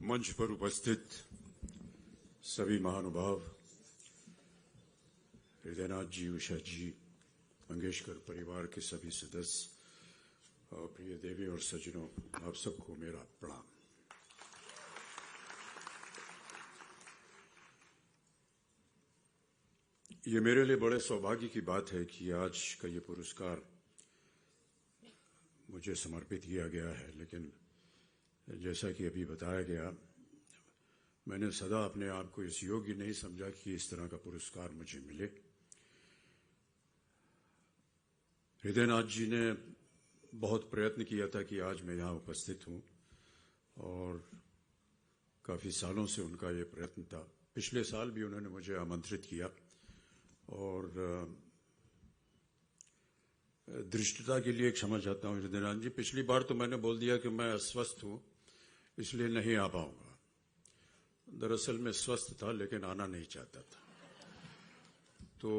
मंच पर उपस्थित सभी महानुभाव, हृदयनाथ जी, उषा जी, मंगेशकर परिवार के सभी सदस्य और प्रिय देवी और सज्जनों, आप सबको मेरा प्रणाम। ये मेरे लिए बड़े सौभाग्य की बात है कि आज का ये पुरस्कार मुझे समर्पित किया गया है, लेकिन जैसा कि अभी बताया गया, मैंने सदा अपने आप को इस योग्य नहीं समझा कि इस तरह का पुरस्कार मुझे मिले। हृदयनाथ जी ने बहुत प्रयत्न किया था कि आज मैं यहाँ उपस्थित हूँ और काफ़ी सालों से उनका ये प्रयत्न था। पिछले साल भी उन्होंने मुझे आमंत्रित किया और दृष्टता के लिए क्षमा चाहता हूँ हृदयनाथ जी। पिछली बार तो मैंने बोल दिया कि मैं अस्वस्थ हूँ, इसलिए नहीं आ पाऊंगा। दरअसल मैं स्वस्थ था लेकिन आना नहीं चाहता था, तो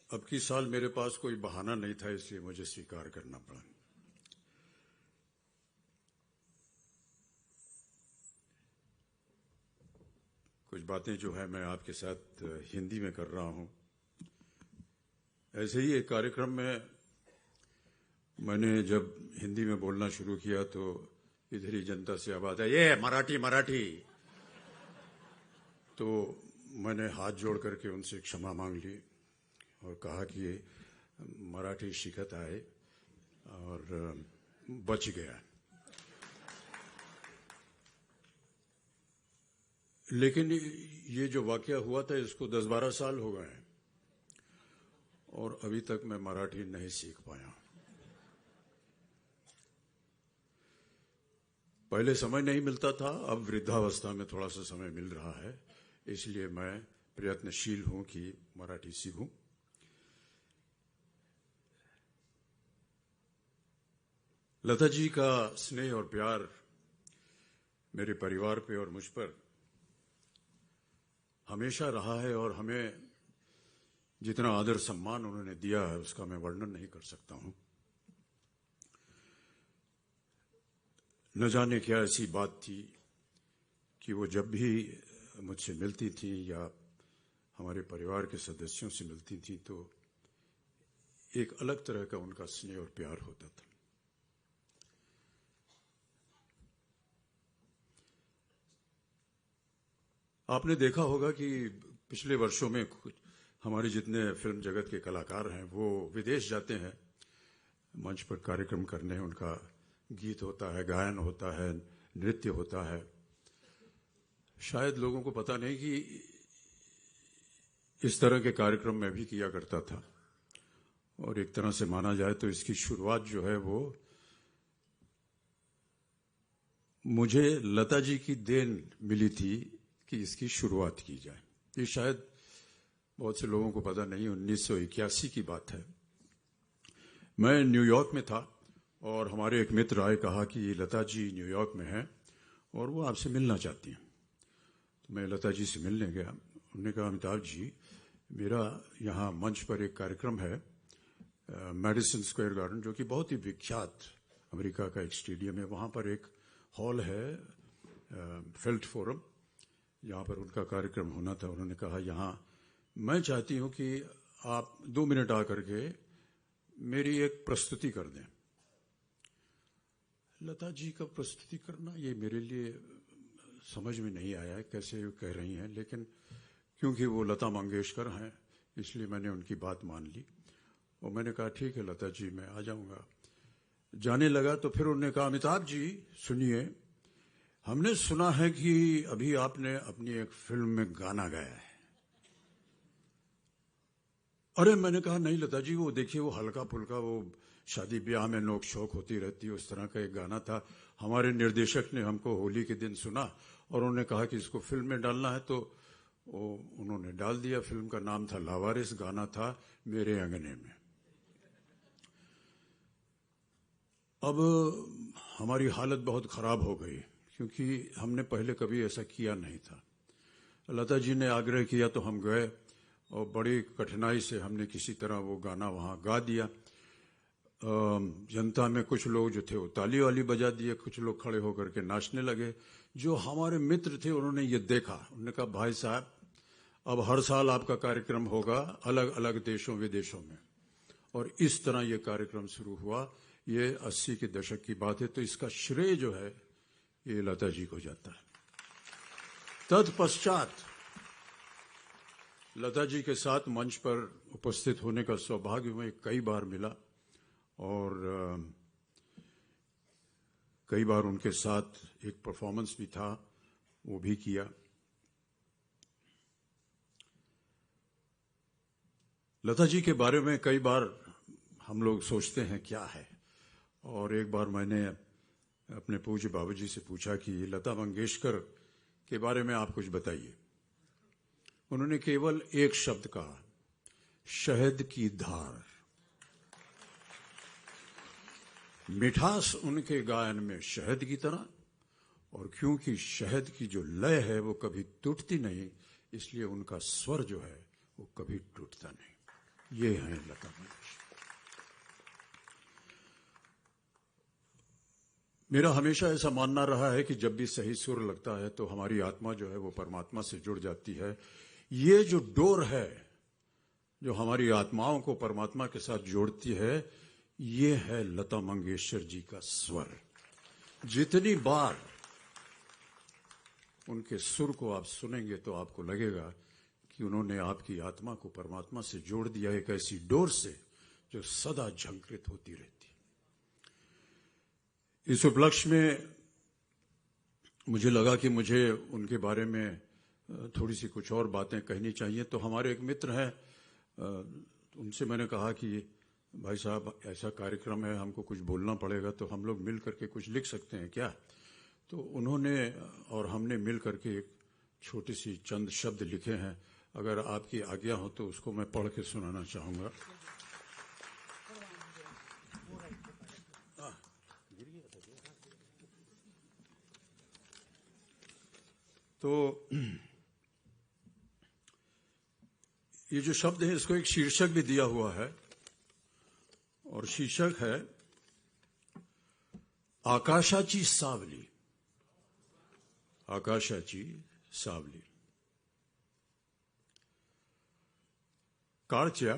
अब की साल मेरे पास कोई बहाना नहीं था, इसलिए मुझे स्वीकार करना पड़ा। कुछ बातें जो है मैं आपके साथ हिंदी में कर रहा हूं। ऐसे ही एक कार्यक्रम में मैंने जब हिंदी में बोलना शुरू किया तो इधर ही जनता से आवाज आई, ये मराठी मराठी। तो मैंने हाथ जोड़ करके उनसे क्षमा मांग ली और कहा कि मराठी शिकत आए और बच गया। लेकिन ये जो वाकया हुआ था इसको 10-12 साल हो गए हैं और अभी तक मैं मराठी नहीं सीख पाया। पहले समय नहीं मिलता था, अब वृद्धावस्था में थोड़ा सा समय मिल रहा है, इसलिए मैं प्रयत्नशील हूं कि मराठी सीखूं। लता जी का स्नेह और प्यार मेरे परिवार पे और मुझ पर हमेशा रहा है और हमें जितना आदर सम्मान उन्होंने दिया है उसका मैं वर्णन नहीं कर सकता हूं। न जाने क्या ऐसी बात थी कि वो जब भी मुझसे मिलती थी या हमारे परिवार के सदस्यों से मिलती थी तो एक अलग तरह का उनका स्नेह और प्यार होता था। आपने देखा होगा कि पिछले वर्षों में हमारे जितने फिल्म जगत के कलाकार हैं वो विदेश जाते हैं मंच पर कार्यक्रम करने। उनका गीत होता है, गायन होता है, नृत्य होता है। शायद लोगों को पता नहीं कि इस तरह के कार्यक्रम मैं भी किया करता था और एक तरह से माना जाए तो इसकी शुरुआत जो है वो मुझे लता जी की देन मिली थी कि इसकी शुरुआत की जाए। ये शायद बहुत से लोगों को पता नहीं, 1981 की बात है। मैं न्यूयॉर्क में था और हमारे एक मित्र आए, कहा कि लता जी न्यूयॉर्क में हैं और वो आपसे मिलना चाहती हैं। तो मैं लता जी से मिलने गया। उन्होंने कहा, अमिताभ जी, मेरा यहाँ मंच पर एक कार्यक्रम है मैडिसन स्क्वायर गार्डन, जो कि बहुत ही विख्यात अमेरिका का एक स्टेडियम है। वहाँ पर एक हॉल है फेल्ट फोरम, जहाँ पर उनका कार्यक्रम होना था। उन्होंने कहा, यहाँ मैं चाहती हूँ कि आप 2 मिनट आकर के मेरी एक प्रस्तुति कर दें। लता जी का प्रस्तुति करना ये मेरे लिए समझ में नहीं आया है कैसे कह रही हैं, लेकिन क्योंकि वो लता मंगेशकर हैं इसलिए मैंने उनकी बात मान ली और मैंने कहा ठीक है लता जी, मैं आ जाऊंगा। जाने लगा तो फिर उन्होंने कहा, अमिताभ जी सुनिए, हमने सुना है कि अभी आपने अपनी एक फिल्म में गाना गाया है। अरे मैंने कहा, नहीं लता जी, वो देखिए वो हल्का फुल्का वो शादी ब्याह में नोक शोक होती रहती है, उस तरह का एक गाना था। हमारे निर्देशक ने हमको होली के दिन सुना और उन्होंने कहा कि इसको फिल्म में डालना है, तो उन्होंने डाल दिया। फिल्म का नाम था लावारिस, गाना था मेरे अंगने में। अब हमारी हालत बहुत खराब हो गई क्योंकि हमने पहले कभी ऐसा किया नहीं था। लता जी ने आग्रह किया तो हम गए और बड़ी कठिनाई से हमने किसी तरह वो गाना वहां गा दिया। जनता में कुछ लोग जो थे वो ताली वाली बजा दिए, कुछ लोग खड़े होकर के नाचने लगे। जो हमारे मित्र थे उन्होंने ये देखा, उन्होंने कहा भाई साहब अब हर साल आपका कार्यक्रम होगा अलग अलग देशों विदेशों में, और इस तरह ये कार्यक्रम शुरू हुआ। ये 80 के दशक की बात है, तो इसका श्रेय जो है ये लता जी को जाता है। तत्पश्चात लता जी के साथ मंच पर उपस्थित होने का सौभाग्य हमें कई बार मिला, और कई बार उनके साथ एक परफॉर्मेंस भी था, वो भी किया। लता जी के बारे में कई बार हम लोग सोचते हैं क्या है, और एक बार मैंने अपने पूज्य बाबूजी से पूछा कि लता मंगेशकर के बारे में आप कुछ बताइए। उन्होंने केवल एक शब्द कहा, शहद की धार। मिठास उनके गायन में शहद की तरह, और क्योंकि शहद की जो लय है वो कभी टूटती नहीं, इसलिए उनका स्वर जो है वो कभी टूटता नहीं। ये है लता मंगेशकर। मेरा हमेशा ऐसा मानना रहा है कि जब भी सही सुर लगता है तो हमारी आत्मा जो है वो परमात्मा से जुड़ जाती है। ये जो डोर है जो हमारी आत्माओं को परमात्मा के साथ जोड़ती है, ये है लता मंगेशकर जी का स्वर। जितनी बार उनके सुर को आप सुनेंगे तो आपको लगेगा कि उन्होंने आपकी आत्मा को परमात्मा से जोड़ दिया, एक ऐसी डोर से जो सदा झंकृत होती रहती। इस उपलक्ष्य में मुझे लगा कि मुझे उनके बारे में थोड़ी सी कुछ और बातें कहनी चाहिए। तो हमारे एक मित्र हैं, उनसे मैंने कहा कि भाई साहब ऐसा कार्यक्रम है, हमको कुछ बोलना पड़ेगा, तो हम लोग मिल करके कुछ लिख सकते हैं क्या? तो उन्होंने और हमने मिल करके एक छोटी सी चंद शब्द लिखे हैं। अगर आपकी आज्ञा हो तो उसको मैं पढ़ के सुनाना चाहूंगा। तो ये जो शब्द है इसको एक शीर्षक भी दिया हुआ है, और शीर्षक है आकाशाची सावली। आकाशाची सावली। काळच्या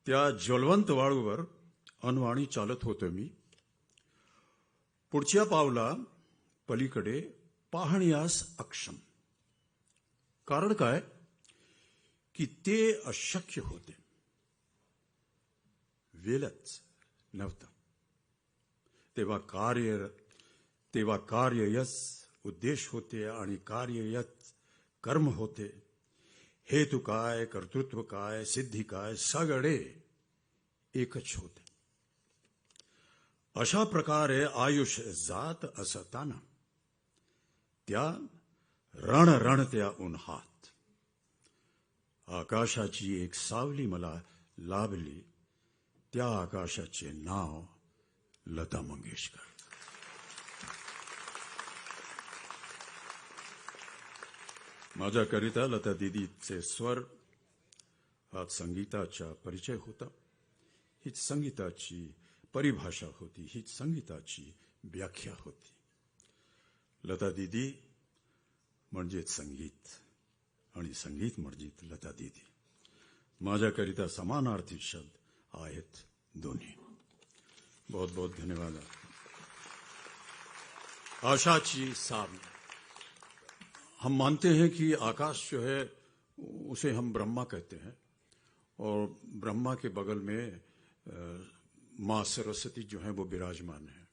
त्या ज्वलवंत वाळूवर अनवाणी चालत होतो मी, पुढच्या पावला पलीकडे पाहण्यास अक्षम। कारण काय की ते अशक्य होते, वेलच नव्हतं। तेव्हा कार्ययच उद्देश होते आणि कार्ययच कर्म होते। हेतु काय, कर्तृत्व काय, सिद्धी काय, सगळे एकच होते। अशा प्रकारे आयुष्य जात असताना त्या रणरणत्या उन्हात आकाशाची एक सावली मला लाभली। त्या आकाशाचे नाव लता मंगेशकर। माझ्याकरिता लता दीदीचे स्वर हा संगीताचा परिचय होता। हीच संगीताची परिभाषा होती, हीच संगीताची व्याख्या होती। लता दीदी म्हणजे संगीत, आणि संगीत म्हणजे लता दीदी। माझ्याकरिता समानार्थी शब्द आहेत दोन्ही। बहुत बहुत धन्यवाद। आशाची सावली। हम मानते हैं कि आकाश जो है उसे हम ब्रह्मा कहते हैं, और ब्रह्मा के बगल में माँ सरस्वती जो है वो विराजमान है।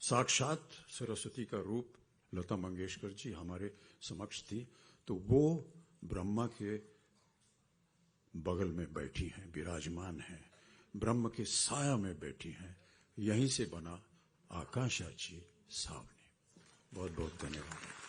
साक्षात सरस्वती का रूप लता मंगेशकर जी हमारे समक्ष थी, तो वो ब्रह्मा के बगल में बैठी हैं, विराजमान हैं, ब्रह्म के साया में बैठी हैं। यहीं से बना आकाशाची सावली। बहुत बहुत धन्यवाद।